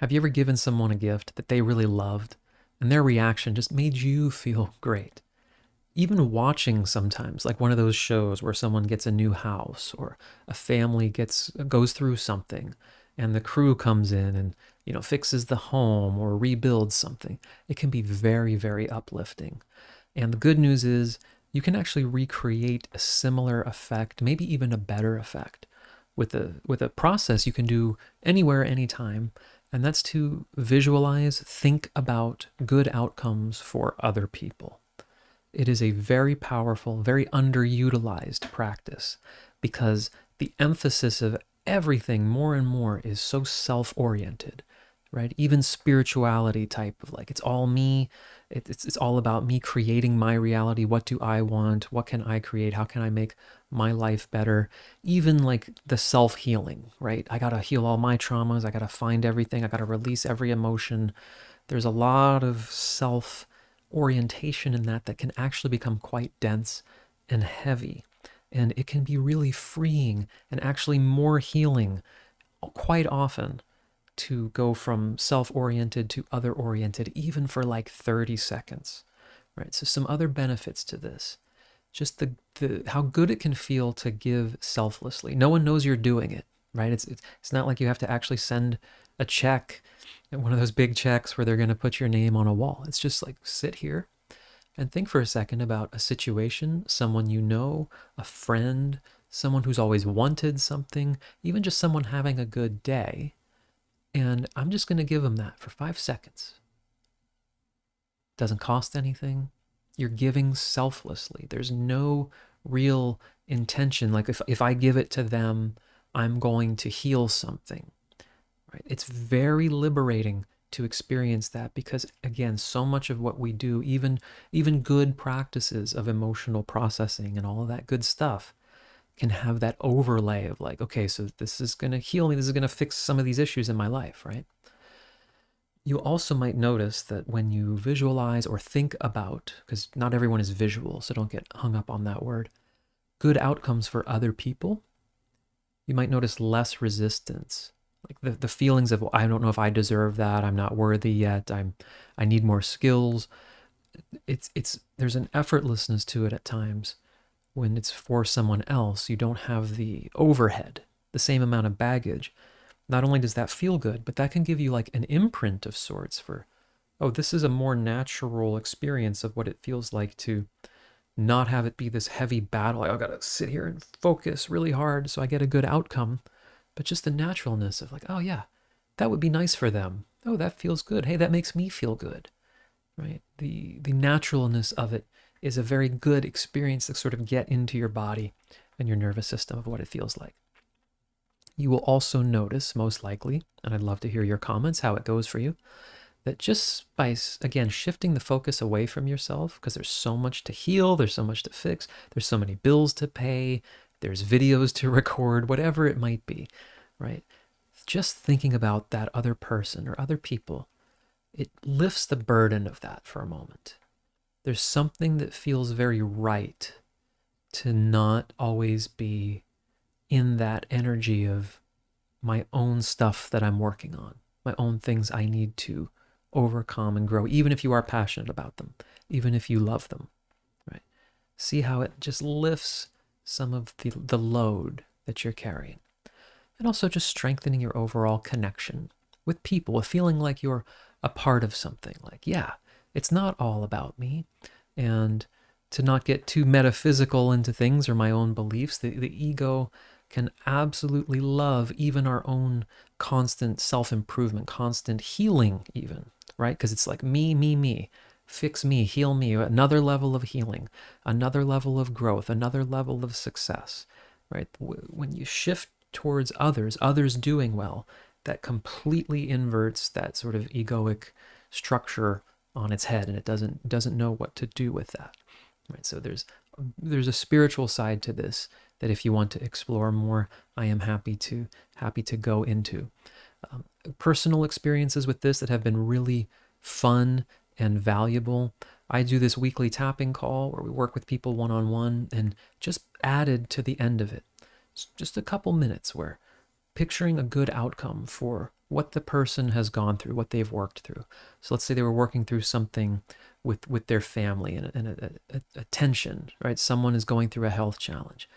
Have you ever given someone a gift that they really loved and their reaction just made you feel great? Even watching sometimes, like one of those shows where someone gets a new house or a family goes through something and the crew comes in and fixes the home or rebuilds something. It can be very, very uplifting. And the good news is you can actually recreate a similar effect, maybe even a better effect with a process you can do anywhere, anytime, and that's to visualize, think about good outcomes for other people. It is a very powerful, very underutilized practice because the emphasis of everything more and more is so self-oriented, right? Even spirituality type of like, it's all me. It's all about me creating my reality. What do I want? What can I create? How can I make my life better? Even like the self-healing, right? I got to heal all my traumas. I got to find everything. I got to release every emotion. There's a lot of self orientation in that can actually become quite dense and heavy. And it can be really freeing and actually more healing quite often to go from self-oriented to other-oriented, even for like 30 seconds, right? So some other benefits to this, just the how good it can feel to give selflessly. No one knows you're doing it, right? It's not like you have to actually send a check, one of those big checks where they're going to put your name on a wall. It's just like sit here and think for a second about a situation, someone you know, a friend, someone who's always wanted something, even just someone having a good day. And I'm just going to give them that for 5 seconds. Doesn't cost anything. You're giving selflessly. There's no real intention. Like if I give it to them, I'm going to heal something, right? It's very liberating to experience that because again, so much of what we do, even good practices of emotional processing and all of that good stuff, can have that overlay of like, okay, so this is going to heal me. This is going to fix some of these issues in my life, right? You also might notice that when you visualize or think about, because not everyone is visual, so don't get hung up on that word, good outcomes for other people, you might notice less resistance. Like the feelings of, well, I don't know if I deserve that, I'm not worthy yet, I need more skills. It's there's an effortlessness to it at times. When it's for someone else, you don't have the overhead, the same amount of baggage. Not only does that feel good, but that can give you like an imprint of sorts for, oh, this is a more natural experience of what it feels like to not have it be this heavy battle. Like, I've got to sit here and focus really hard so I get a good outcome. But just the naturalness of like, oh yeah, that would be nice for them. Oh, that feels good. Hey, that makes me feel good, right? The naturalness of it is a very good experience to sort of get into your body and your nervous system of what it feels like. You will also notice, most likely, and I'd love to hear your comments, how it goes for you, that just by, again, shifting the focus away from yourself, because there's so much to heal, there's so much to fix, there's so many bills to pay, there's videos to record, whatever it might be, right? Just thinking about that other person or other people, it lifts the burden of that for a moment. There's something that feels very right to not always be in that energy of my own stuff that I'm working on, my own things I need to overcome and grow, even if you are passionate about them, even if you love them, right? See how it just lifts some of the load that you're carrying. And also just strengthening your overall connection with people, with feeling like you're a part of something. Like, yeah, it's not all about me. And to not get too metaphysical into things or my own beliefs, the ego can absolutely love even our own constant self-improvement, constant healing even, right? Because it's like me, fix me, heal me, another level of healing, another level of growth, another level of success, right? When you shift towards others doing well, that completely inverts that sort of egoic structure on its head, and it doesn't know what to do with that, right? So there's a spiritual side to this that if you want to explore more, I am happy to go into. Personal experiences with this that have been really fun and valuable. I do this weekly tapping call where we work with people one-on-one, and just added to the end of it, it's just a couple minutes where picturing a good outcome for what the person has gone through, what they've worked through. So let's say they were working through something with their family and a tension, right? Someone is going through a health challenge.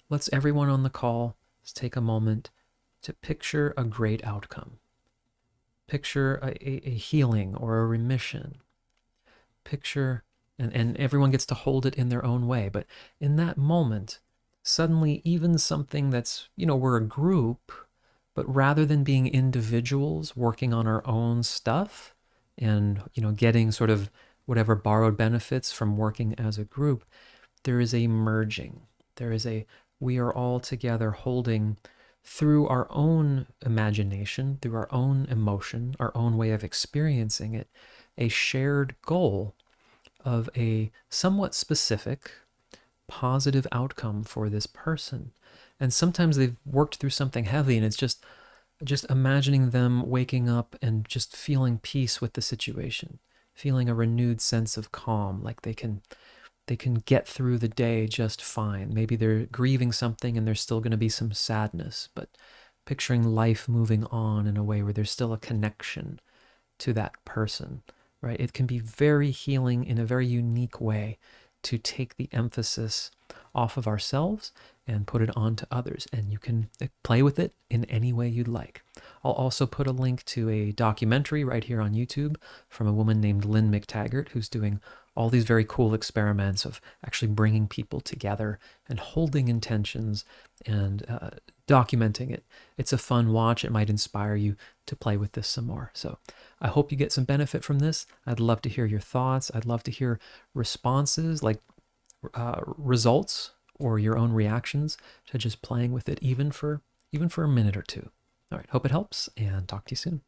Let's everyone on the call take a moment to picture a great outcome. Picture a healing or a remission. Picture, and everyone gets to hold it in their own way. But in that moment, suddenly even something that's, we're a group, but rather than being individuals working on our own stuff and, getting sort of whatever borrowed benefits from working as a group, there is a merging. We are all together holding through our own imagination, through our own emotion, our own way of experiencing it, a shared goal of a somewhat specific, positive outcome for this person. And sometimes they've worked through something heavy, and it's just imagining them waking up and just feeling peace with the situation, feeling a renewed sense of calm, like they can get through the day just fine. Maybe they're grieving something and there's still going to be some sadness, but picturing life moving on in a way where there's still a connection to that person, right? It can be very healing in a very unique way to take the emphasis off of ourselves and put it onto others. And you can play with it in any way you'd like. I'll also put a link to a documentary right here on YouTube from a woman named Lynn McTaggart, who's doing all these very cool experiments of actually bringing people together and holding intentions and documenting it. It's a fun watch. It might inspire you to play with this some more. So I hope you get some benefit from this. I'd love to hear your thoughts. I'd love to hear responses, like results or your own reactions to just playing with it, even for a minute or two. All right, hope it helps, and talk to you soon.